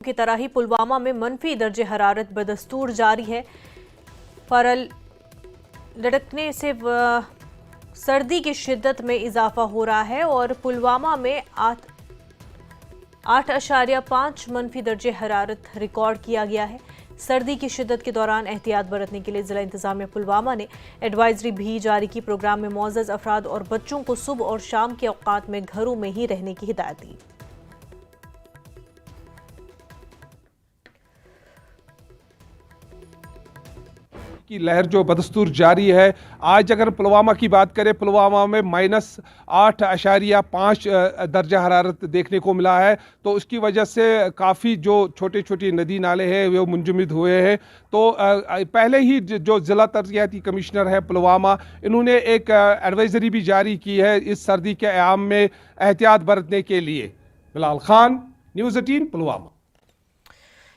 की तरह ही पुलवामा में मनफी दर्जे हरारत बदस्तूर जारी है। फरल लटकने से सर्दी की शिद्दत में इजाफा हो रहा है और पुलवामा में 8.5 मनफी दर्जे हरारत रिकॉर्ड किया गया है। सर्दी की शिद्दत के दौरान एहतियात बरतने के लिए जिला इंतजामिया पुलवामा ने एडवाइजरी भी जारी की। प्रोग्राम में मुअज़्ज़ज़ अफराद और बच्चों को सुबह और शाम के औकात में घरों में ही रहने की हिदायत दी। की लहर जो बदस्तूर जारी है। आज अगर पुलवामा की बात करें, पुलवामा में -8.5 दर्जा हरारत देखने को मिला है। तो उसकी वजह से काफ़ी जो छोटे छोटे नदी नाले हैं वो मुंजमद हुए हैं। तो पहले ही जो ज़िला तरक्याती कमिश्नर है पुलवामा, इन्होंने एक एडवाइजरी भी जारी की है इस सर्दी के अयाम में एहतियात बरतने के लिए। बिलाल खान, न्यूज़ 18 पुलवामा।